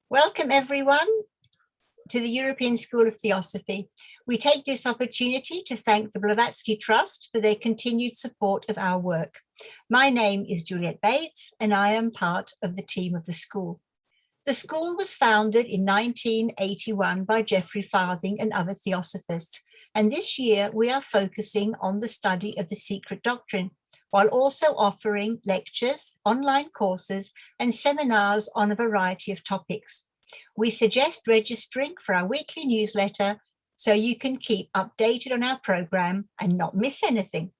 Welcome everyone to the European School of Theosophy. We take this opportunity to thank the Blavatsky Trust for their continued support of our work. My name is Juliet Bates and I am part of the team of the school. The school was founded in 1981 by Geoffrey Farthing and other theosophists, and this year we are focusing on the study of the secret doctrine, while also offering lectures, online courses, and seminars on a variety of topics. We suggest registering for our weekly newsletter so you can keep updated on our program and not miss anything.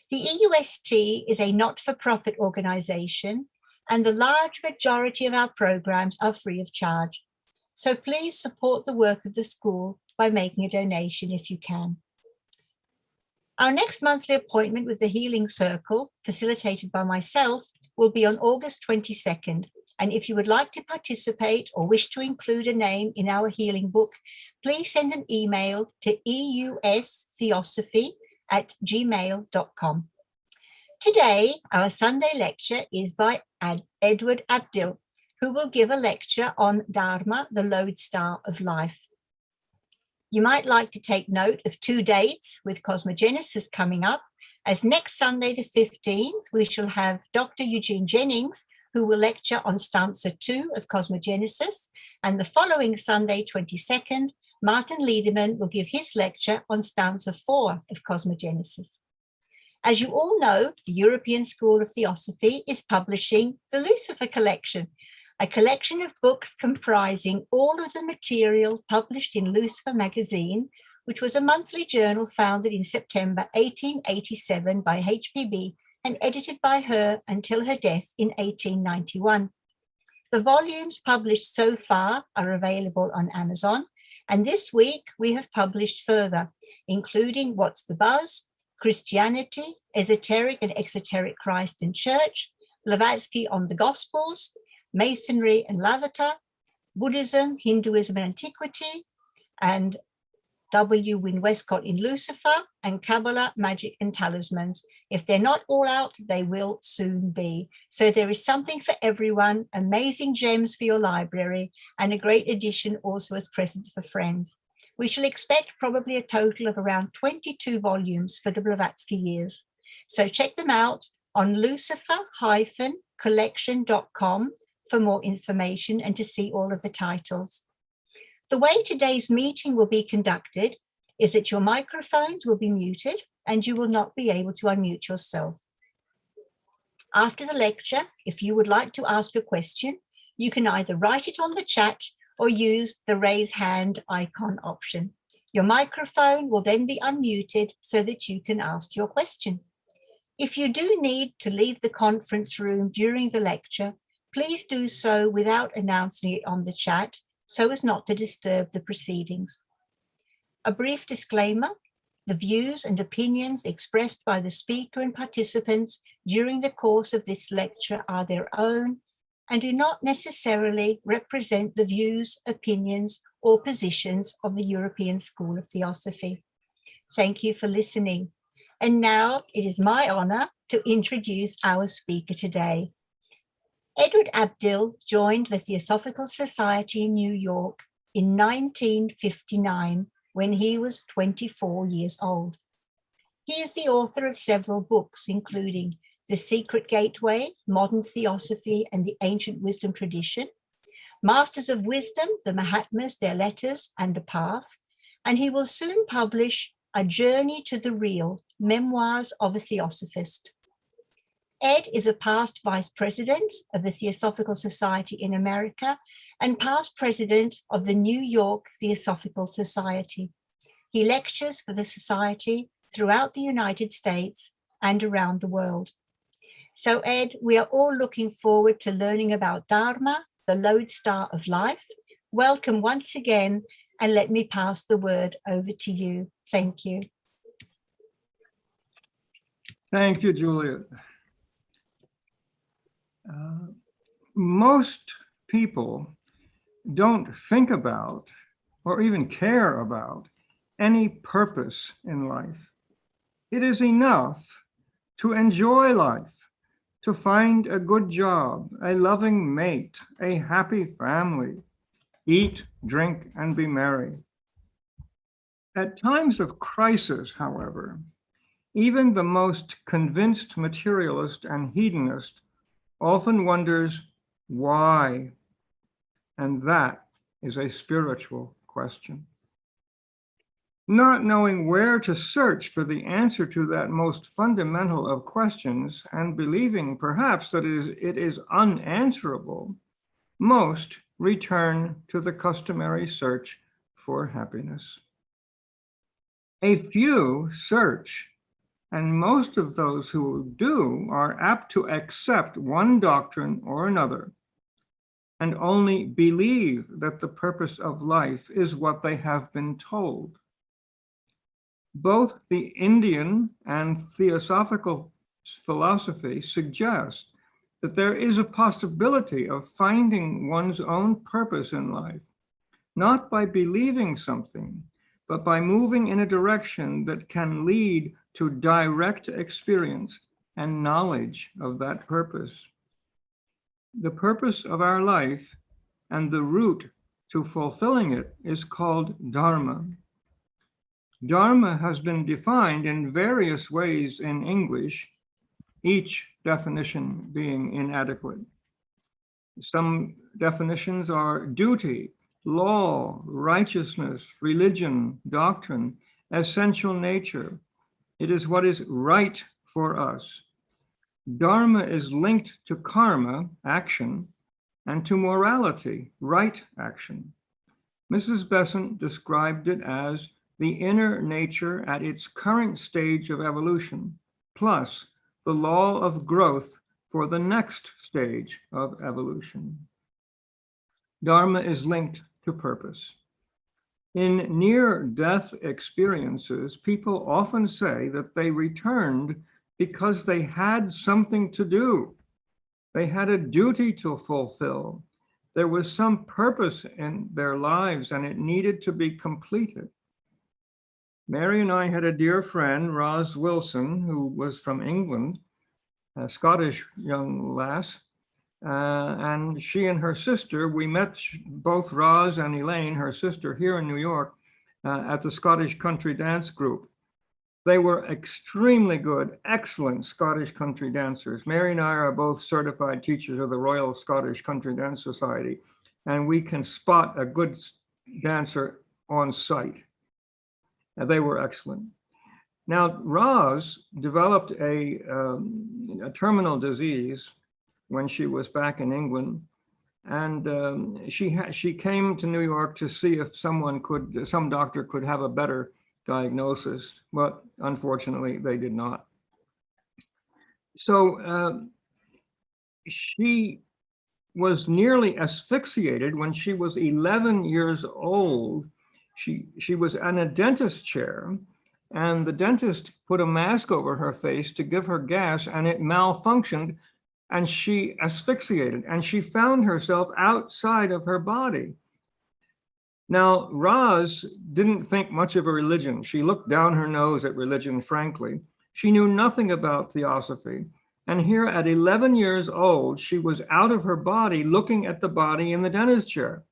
The EUST is a not-for-profit organization, and the large majority of our programs are free of charge. So please support the work of the school by making a donation if you can. Our next monthly appointment with the Healing Circle, facilitated by myself, will be on August 22nd. And if you would like to participate or wish to include a name in our healing book, please send an email to eustheosophy@gmail.com. Today, our Sunday lecture is by Edward Abdill, who will give a lecture on Dharma, the Lodestar of life. You might like to take note of 2 dates with Cosmogenesis coming up, as next Sunday the 15th, we shall have Dr. Eugene Jennings, who will lecture on stanza 2 of Cosmogenesis, and the following Sunday, 22nd, Martin Liederman will give his lecture on stanza 4 of Cosmogenesis. As you all know, the European School of Theosophy is publishing the Lucifer Collection, a collection of books comprising all of the material published in Lucifer magazine, which was a monthly journal founded in September 1887 by HPB and edited by her until her death in 1891. The volumes published so far are available on Amazon, and this week we have published further, including What's the Buzz?, Christianity, Esoteric and Exoteric Christ and Church, Blavatsky on the Gospels, Masonry and Lavater, Buddhism, Hinduism and Antiquity, and W. Wynne Westcott in Lucifer, and Kabbalah, Magic and Talismans. If they're not all out, they will soon be. So there is something for everyone, amazing gems for your library, and a great edition also as presents for friends. We shall expect probably a total of around 22 volumes for the Blavatsky years. So check them out on lucifer-collection.com for more information and to see all of the titles. The way today's meeting will be conducted is that your microphones will be muted and you will not be able to unmute yourself. After the lecture, if you would like to ask a question, you can either write it on the chat or use the raise hand icon option. Your microphone will then be unmuted so that you can ask your question. If you do need to leave the conference room during the lecture, please do so without announcing it on the chat so as not to disturb the proceedings. A brief disclaimer: the views and opinions expressed by the speaker and participants during the course of this lecture are their own and do not necessarily represent the views, opinions, or positions of the European School of Theosophy. Thank you for listening. And now it is my honor to introduce our speaker today. Edward Abdill joined the Theosophical Society in New York in 1959 when he was 24 years old. He is the author of several books, including The Secret Gateway, Modern Theosophy and the Ancient Wisdom Tradition, Masters of Wisdom, the Mahatmas, Their Letters and the Path, and he will soon publish A Journey to the Real, Memoirs of a Theosophist. Ed is a past vice president of the Theosophical Society in America and past president of the New York Theosophical Society. He lectures for the society throughout the United States and around the world. So Ed, we are all looking forward to learning about Dharma, the Lodestar of life. Welcome once again, and let me pass the word over to you. Thank you. Thank you, Juliet. Most people don't think about or even care about any purpose in life. It is enough to enjoy life, to find a good job, a loving mate, a happy family, eat, drink, and be merry. At times of crisis, however, even the most convinced materialist and hedonist often wonders why, and that is a spiritual question. Not knowing where to search for the answer to that most fundamental of questions and believing perhaps that it is unanswerable, most return to the customary search for happiness. A few search, and most of those who do are apt to accept one doctrine or another and only believe that the purpose of life is what they have been told. Both the Indian and theosophical philosophy suggest that there is a possibility of finding one's own purpose in life, not by believing something, but by moving in a direction that can lead to direct experience and knowledge of that purpose. The purpose of our life and the route to fulfilling it is called Dharma. Dharma has been defined in various ways in English, each definition being inadequate. Some definitions are duty, law, righteousness, religion, doctrine, essential nature. It is what is right for us. Dharma is linked to karma, action, and to morality, right action. Mrs. Besant described it as the inner nature at its current stage of evolution, plus the law of growth for the next stage of evolution. Dharma is linked to purpose. In near-death experiences, people often say that they returned because they had something to do. They had a duty to fulfill. There was some purpose in their lives and it needed to be completed. Mary and I had a dear friend, Roz Wilson, who was from England, a Scottish young lass, and she and her sister, we met both Roz and Elaine, her sister, here in New York at the Scottish Country Dance Group. They were extremely good, excellent Scottish country dancers. Mary and I are both certified teachers of the Royal Scottish Country Dance Society, and we can spot a good dancer on sight. And they were excellent. Now, Roz developed a terminal disease when she was back in England, and she came to New York to see if some doctor could have a better diagnosis, but unfortunately they did not. So she was nearly asphyxiated when she was 11 years old. She was in a dentist chair, and the dentist put a mask over her face to give her gas, and it malfunctioned, and she asphyxiated, and she found herself outside of her body. Now, Roz didn't think much of a religion. She looked down her nose at religion, frankly. She knew nothing about theosophy. And here at 11 years old, she was out of her body looking at the body in the dentist chair.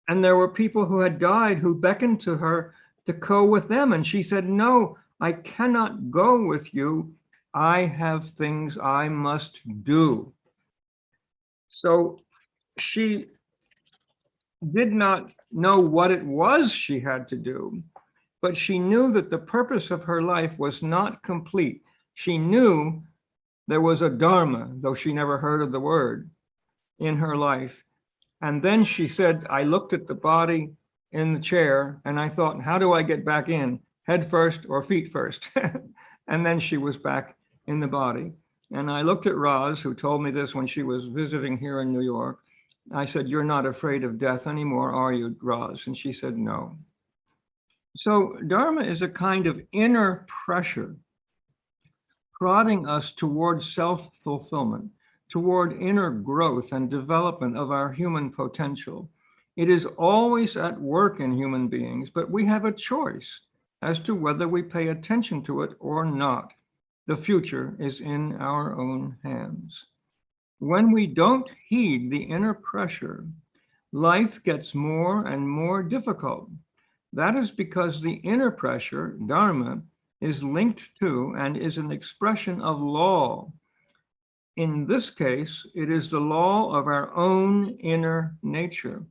And there were people who had died who beckoned to her to go with them. And she said, "No, I cannot go with you. I have things I must do." So she did not know what it was she had to do, but she knew that the purpose of her life was not complete. She knew there was a Dharma, though she never heard of the word, in her life. And then she said, "I looked at the body in the chair and I thought, how do I get back in? Head first or feet first?" And then she was back in the body. And I looked at Roz, who told me this when she was visiting here in New York. I said, "You're not afraid of death anymore, are you, Roz?" And she said, "No." So Dharma is a kind of inner pressure prodding us towards self-fulfillment, toward inner growth and development of our human potential. It is always at work in human beings, but we have a choice as to whether we pay attention to it or not. The future is in our own hands. When we don't heed the inner pressure, life gets more and more difficult. That is because the inner pressure, Dharma, is linked to and is an expression of law. In this case, it is the law of our own inner nature.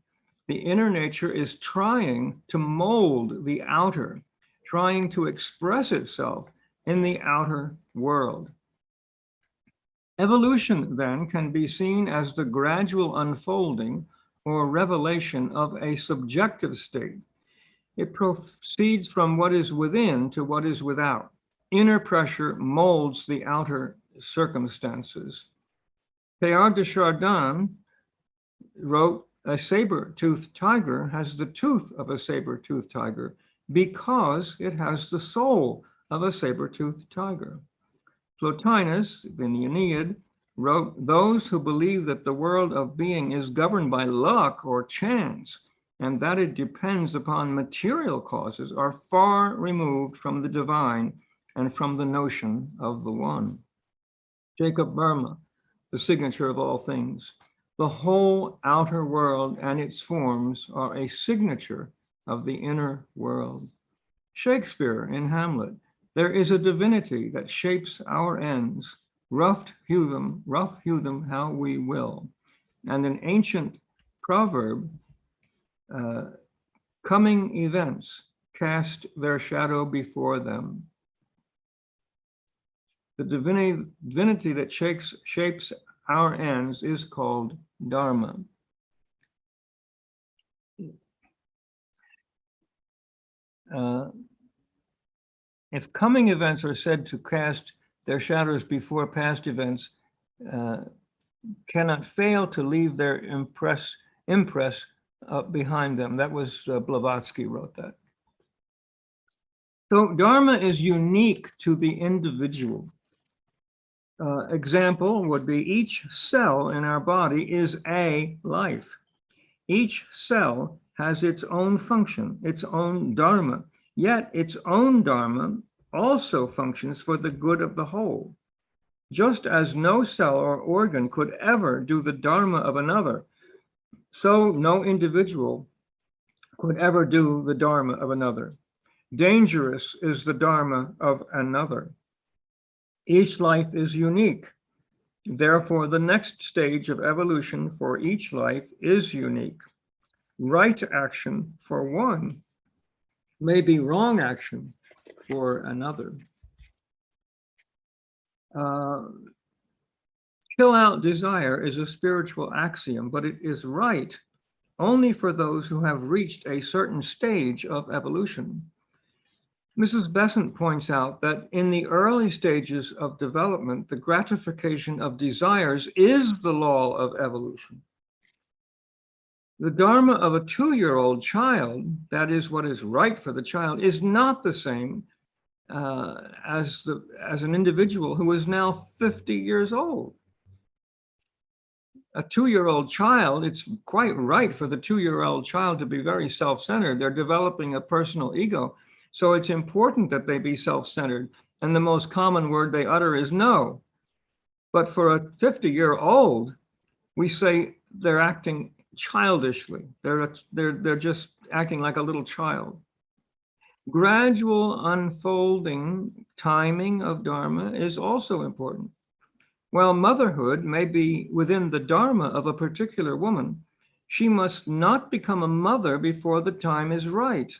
The inner nature is trying to mold the outer, trying to express itself in the outer world. Evolution, then, can be seen as the gradual unfolding or revelation of a subjective state. It proceeds from what is within to what is without. Inner pressure molds the outer circumstances. Teilhard de Chardin wrote, a saber-toothed tiger has the tooth of a saber-toothed tiger because it has the soul of a saber-toothed tiger. Plotinus, in the Aeneid, wrote, those who believe that the world of being is governed by luck or chance, and that it depends upon material causes, are far removed from the divine and from the notion of the one. Jacob Burma, the signature of all things. The whole outer world and its forms are a signature of the inner world. Shakespeare in Hamlet, there is a divinity that shapes our ends, rough hew them how we will. And an ancient proverb, coming events cast their shadow before them. The divinity that shapes our ends is called Dharma. If coming events are said to cast their shadows before past events, cannot fail to leave their impress behind them. That was Blavatsky wrote that. So Dharma is unique to the individual. Example would be each cell in our body is a life. Each cell has its own function, its own Dharma, yet its own Dharma also functions for the good of the whole. Just as no cell or organ could ever do the Dharma of another, so no individual could ever do the Dharma of another. Dangerous is the Dharma of another. Each life is unique. Therefore, the next stage of evolution for each life is unique. Right action for one may be wrong action for another. Kill out desire is a spiritual axiom, but it is right only for those who have reached a certain stage of evolution. Mrs. Besant points out that in the early stages of development, the gratification of desires is the law of evolution. The Dharma of a 2-year-old child, that is what is right for the child, is not the same as an individual who is now 50 years old. A 2-year-old child, it's quite right for the 2-year-old child to be very self-centered. They're developing a personal ego. So it's important that they be self-centered. And the most common word they utter is no. But for a 50-year-old, we say they're acting childishly. They're just acting like a little child. Gradual unfolding timing of Dharma is also important. While motherhood may be within the Dharma of a particular woman, she must not become a mother before the time is right.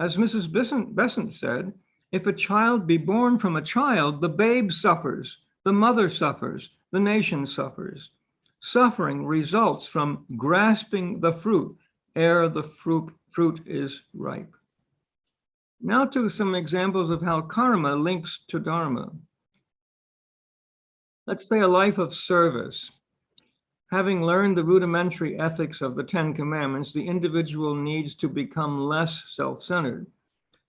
As Mrs. Besant said, if a child be born from a child, the babe suffers, the mother suffers, the nation suffers. Suffering results from grasping the fruit ere the fruit is ripe. Now to some examples of how karma links to Dharma. Let's say a life of service. Having learned the rudimentary ethics of the 10 Commandments, the individual needs to become less self-centered.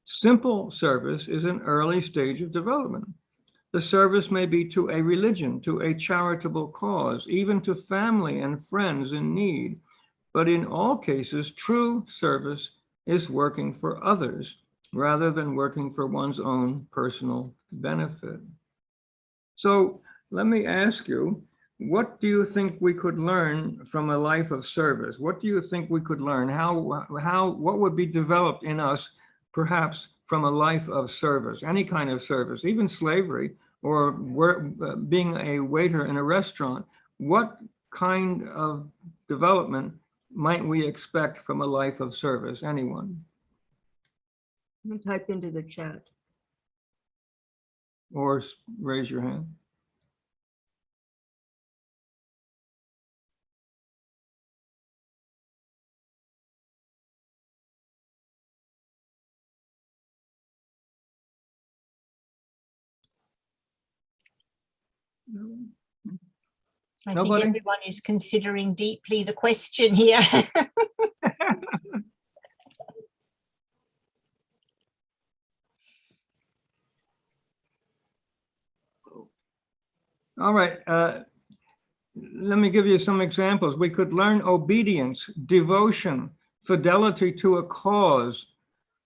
Simple service is an early stage of development. The service may be to a religion, to a charitable cause, even to family and friends in need. But in all cases, true service is working for others rather than working for one's own personal benefit. So let me ask you, what do you think we could learn from a life of service? What do you think we could learn? What would be developed in us, perhaps from a life of service, any kind of service, even slavery, or being a waiter in a restaurant? What kind of development might we expect from a life of service? Anyone? Type into the chat. Or raise your hand. I Nobody? think everyone is considering deeply the question here. All right. Let me give you some examples. We could learn obedience, devotion, fidelity to a cause,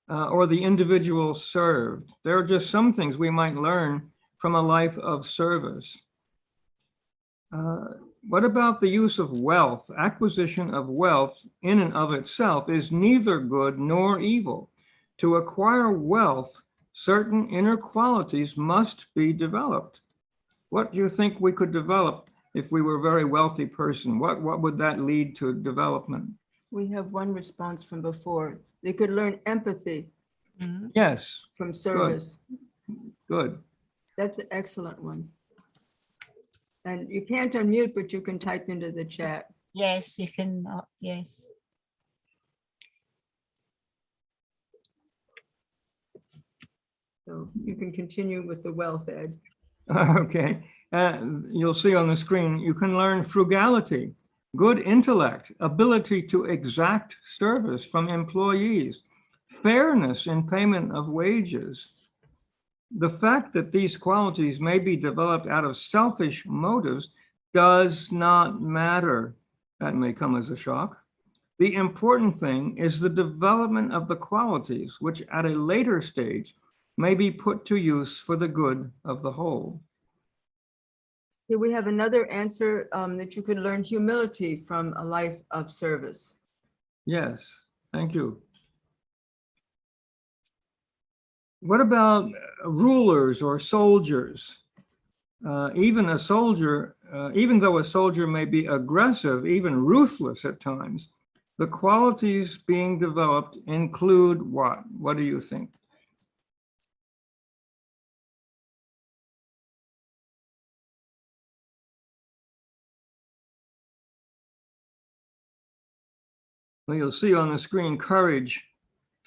or the individual served. There are just some things we might learn from a life of service. What about the use of wealth? Acquisition of wealth in and of itself is neither good nor evil. To acquire wealth, certain inner qualities must be developed. What do you think we could develop if we were a very wealthy person? What would that lead to development? We have one response from before. They could learn empathy Yes, from service. good. That's an excellent one. And you can't unmute, but you can type into the chat. Yes, you can. Yes. So you can continue with the wealth, Ed. Okay. You'll see on the screen, you can learn frugality, good intellect, ability to exact service from employees, fairness in payment of wages. The fact that these qualities may be developed out of selfish motives does not matter. That may come as a shock. The important thing is the development of the qualities, which at a later stage may be put to use for the good of the whole. Here we have another answer that you could learn humility from a life of service. Yes, thank you. What about rulers or soldiers? Even a soldier, even though a soldier may be aggressive, even ruthless at times, the qualities being developed include what? What do you think? Well, you'll see on the screen courage,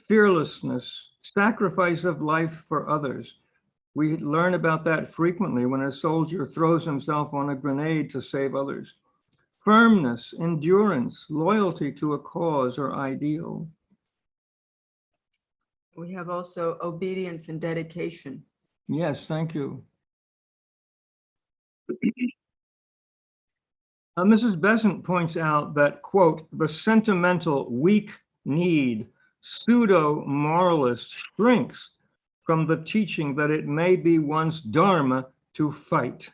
fearlessness, sacrifice of life for others. We learn about that frequently when a soldier throws himself on a grenade to save others. Firmness, endurance, loyalty to a cause or ideal. We have also obedience and dedication. Yes, thank you. Mrs. Besant points out that, quote, the sentimental, weak-kneed, pseudo-moralist shrinks from the teaching that it may be one's dharma to fight,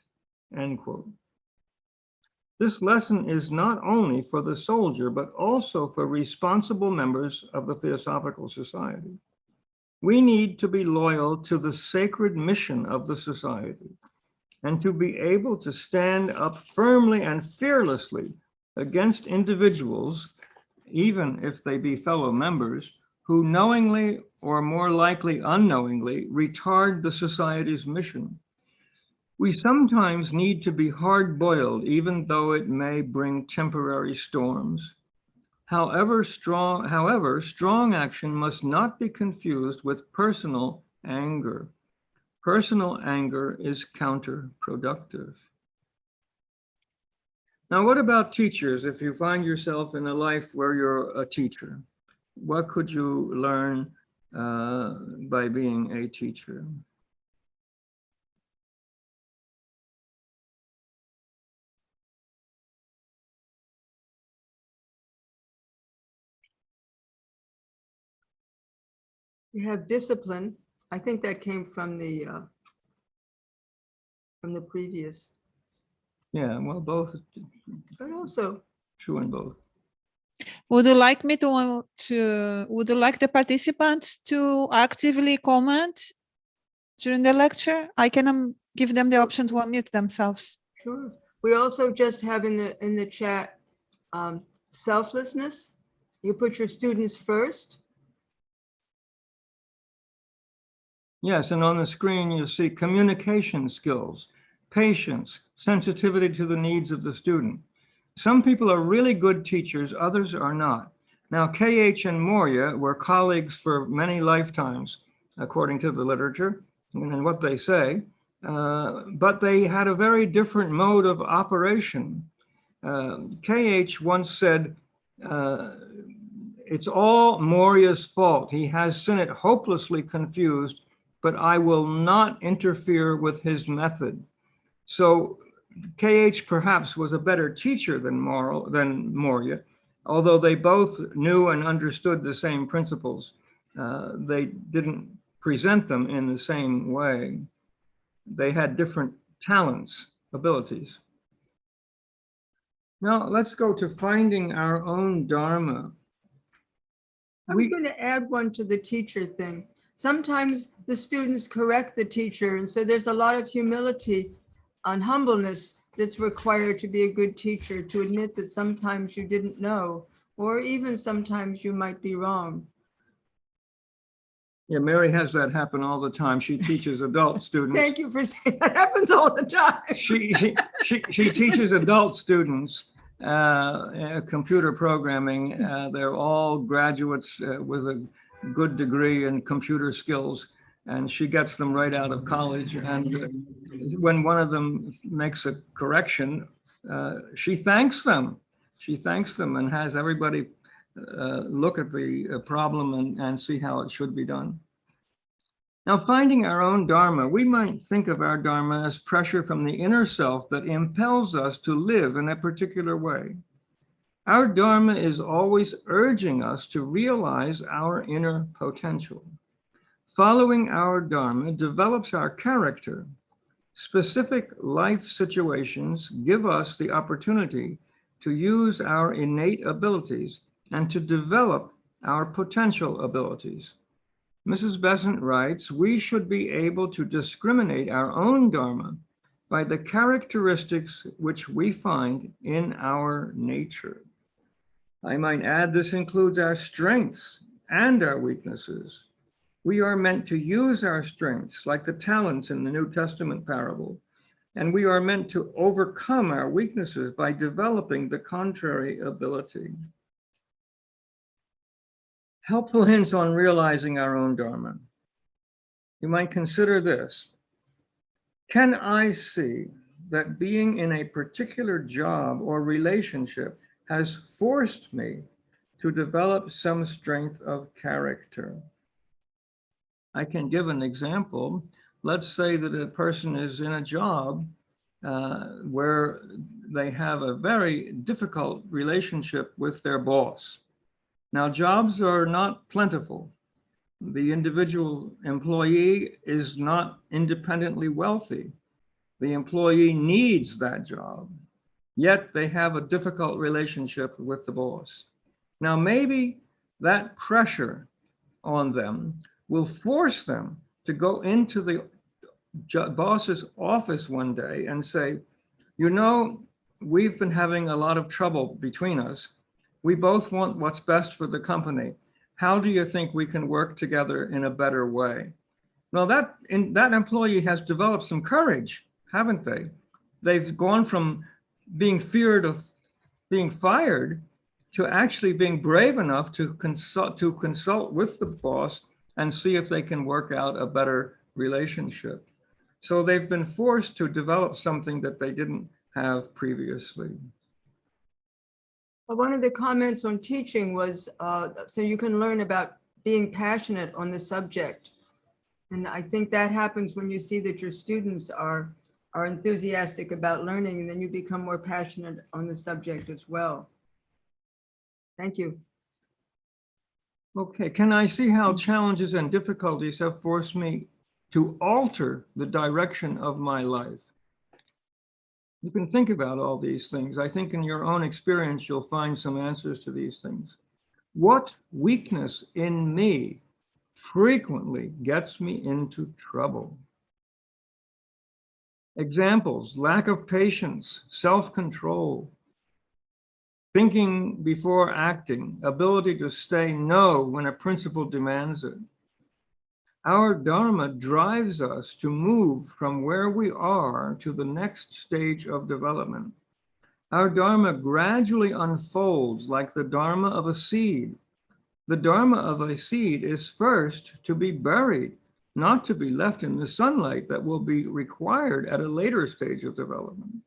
end quote. This lesson is not only for the soldier, but also for responsible members of the Theosophical Society. We need to be loyal to the sacred mission of the society and to be able to stand up firmly and fearlessly against individuals, even if they be fellow members, who knowingly or more likely unknowingly retard the society's mission. We sometimes need to be hard-boiled, even though it may bring temporary storms. However, strong action must not be confused with personal anger. Personal anger is counterproductive. Now, what about teachers? If you find yourself in a life where you're a teacher, what could you learn by being a teacher? We have discipline. I think that came from the previous. Yeah, well, both, But also, true in both. Would you like me would you like the participants to actively comment during the lecture? I can give them the option to unmute themselves. sure. We also just have in the chat selflessness. You put your students first. Yes, and on the screen, you'll see communication skills, patience, sensitivity to the needs of the student. Some people are really good teachers, others are not. Now, KH and Moria were colleagues for many lifetimes, according to the literature and what they say, but they had a very different mode of operation. KH once said, it's all Moria's fault. He has Sinnett hopelessly confused, but I will not interfere with his method. So KH perhaps was a better teacher than Moria, although they both knew and understood the same principles. They didn't present them in the same way. They had different talents, abilities. Now let's go to finding our own Dharma. I was going to add one to the teacher thing. Sometimes the students correct the teacher, and so there's a lot of humility and humbleness that's required to be a good teacher, to admit that sometimes you didn't know, or even sometimes you might be wrong. Yeah, Mary has that happen all the time. She teaches adult students. Thank you for saying that happens all the time. She teaches adult students computer programming. They're all graduates with a good degree in computer skills, and she gets them right out of college. And when one of them makes a correction, she thanks them. She thanks them and has everybody look at the problem and see how it should be done. Now, finding our own Dharma, we might think of our Dharma as pressure from the inner self that impels us to live in a particular way. Our Dharma is always urging us to realize our inner potential. Following our Dharma develops our character. Specific life situations give us the opportunity to use our innate abilities and to develop our potential abilities. Mrs. Besant writes, we should be able to discriminate our own Dharma by the characteristics which we find in our nature. I might add, this includes our strengths and our weaknesses. We are meant to use our strengths, like the talents in the New Testament parable, and we are meant to overcome our weaknesses by developing the contrary ability. Helpful hints on realizing our own Dharma. You might consider this. Can I see that being in a particular job or relationship has forced me to develop some strength of character? I can give an example. Let's say that a person is in a job where they have a very difficult relationship with their boss. Now, jobs are not plentiful. The individual employee is not independently wealthy. The employee needs that job, yet they have a difficult relationship with the boss. Now, maybe that pressure on them will force them to go into the boss's office one day and say, you know, we've been having a lot of trouble between us. We both want what's best for the company. How do you think we can work together in a better way? Well, that employee has developed some courage, haven't they? They've gone from being feared of being fired to actually being brave enough to consult with the boss and see if they can work out a better relationship. So they've been forced to develop something that they didn't have previously. One of the comments on teaching was, so you can learn about being passionate on the subject. And I think that happens when you see that your students are enthusiastic about learning, and then you become more passionate on the subject as well. Thank you. Okay, can I see how challenges and difficulties have forced me to alter the direction of my life? You can think about all these things. I think in your own experience, you'll find some answers to these things. What weakness in me frequently gets me into trouble? Examples: lack of patience, self-control, thinking before acting, ability to say no when a principle demands it. Our Dharma drives us to move from where we are to the next stage of development. Our Dharma gradually unfolds like the Dharma of a seed. The Dharma of a seed is first to be buried, not to be left in the sunlight that will be required at a later stage of development.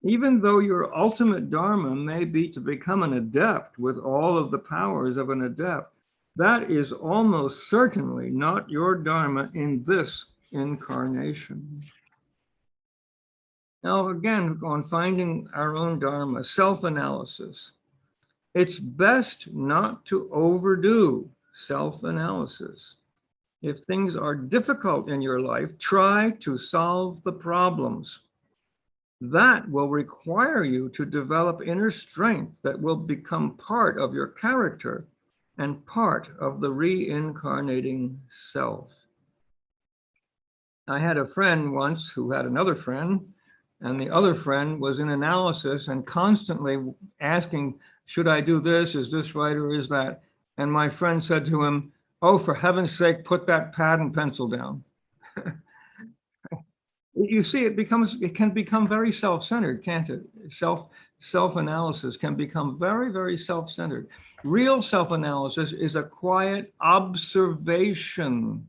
Even though your ultimate Dharma may be to become an adept with all of the powers of an adept, that is almost certainly not your Dharma in this incarnation. Now, again, on finding our own Dharma, self-analysis. It's best not to overdo self-analysis. If things are difficult in your life, try to solve the problems. That will require you to develop inner strength that will become part of your character and part of the reincarnating self. I had a friend once who had another friend, and the other friend was in analysis and constantly asking, should I do this? Is this right or is that? And my friend said to him, oh, for heaven's sake, put that pad and pencil down. You see, it can become very self-centered, can't it? Self-analysis can become very, very self-centered. Real self-analysis is a quiet observation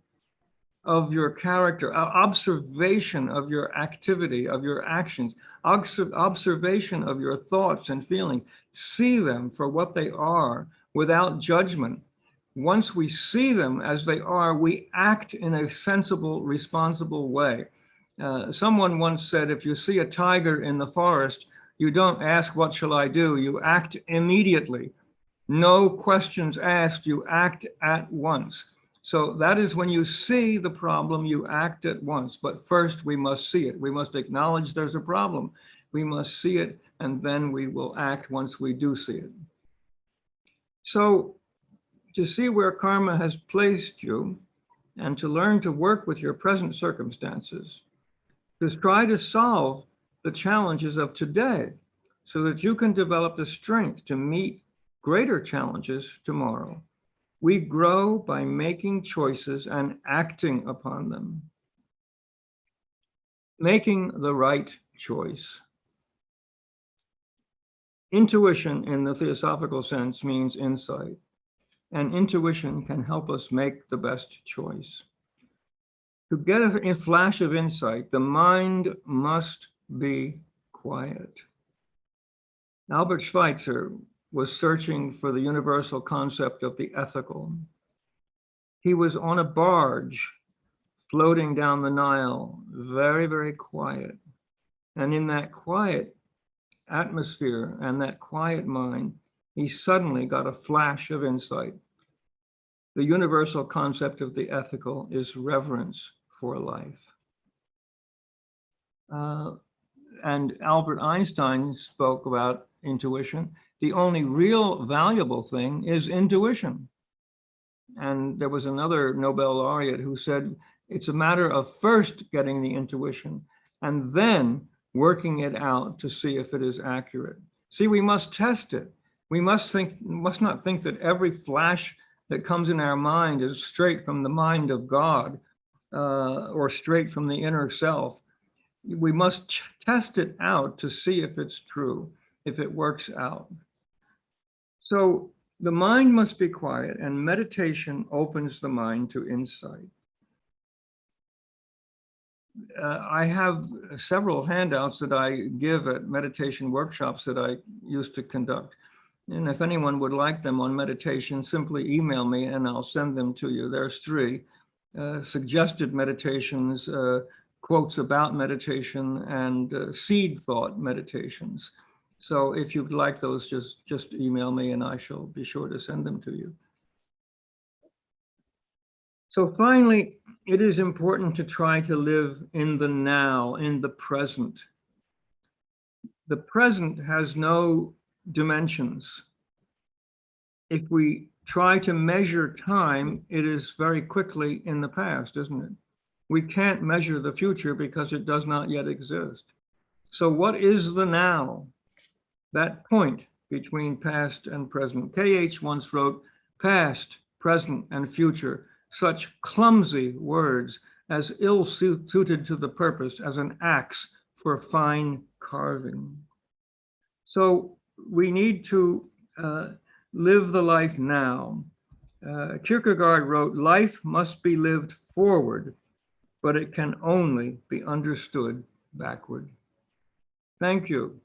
of your character, observation of your activity, of your actions, observation of your thoughts and feelings. See them for what they are without judgment. Once we see them as they are, we act in a sensible, responsible way. Someone once said, if you see a tiger in the forest, you don't ask, what shall I do? You act immediately. No questions asked, you act at once. So that is when you see the problem, you act at once. But first we must see it. We must acknowledge there's a problem. We must see it, and then we will act once we do see it. So to see where karma has placed you and to learn to work with your present circumstances, to try to solve the challenges of today so that you can develop the strength to meet greater challenges tomorrow. We grow by making choices and acting upon them. Making the right choice. Intuition in the theosophical sense means insight, and intuition can help us make the best choice. To get a flash of insight, the mind must be quiet. Albert Schweitzer was searching for the universal concept of the ethical. He was on a barge floating down the Nile, very, very quiet. And in that quiet atmosphere and that quiet mind, he suddenly got a flash of insight. The universal concept of the ethical is reverence for life. And Albert Einstein spoke about intuition. The only real valuable thing is intuition. And there was another Nobel laureate who said, it's a matter of first getting the intuition and then working it out to see if it is accurate. See, we must test it. We must not think that every flash that comes in our mind is straight from the mind of God or straight from the inner self. We must test it out to see if it's true, if it works out. So the mind must be quiet, and meditation opens the mind to insight. I have several handouts that I give at meditation workshops that I used to conduct. And if anyone would like them on meditation, simply email me and I'll send them to you. There's 3 suggested meditations, quotes about meditation, and seed thought meditations. So if you'd like those, just email me and I shall be sure to send them to you. So finally, it is important to try to live in the now, in the present. The present has no dimensions. If we try to measure time, it is very quickly in the past, isn't it? We can't measure the future because it does not yet exist. So what is the now? That point between past and present. K.H. once wrote, past, present, and future, such clumsy words, as ill-suited to the purpose as an axe for fine carving. So we need to live the life now. Kierkegaard wrote, life must be lived forward, but it can only be understood backward. Thank you.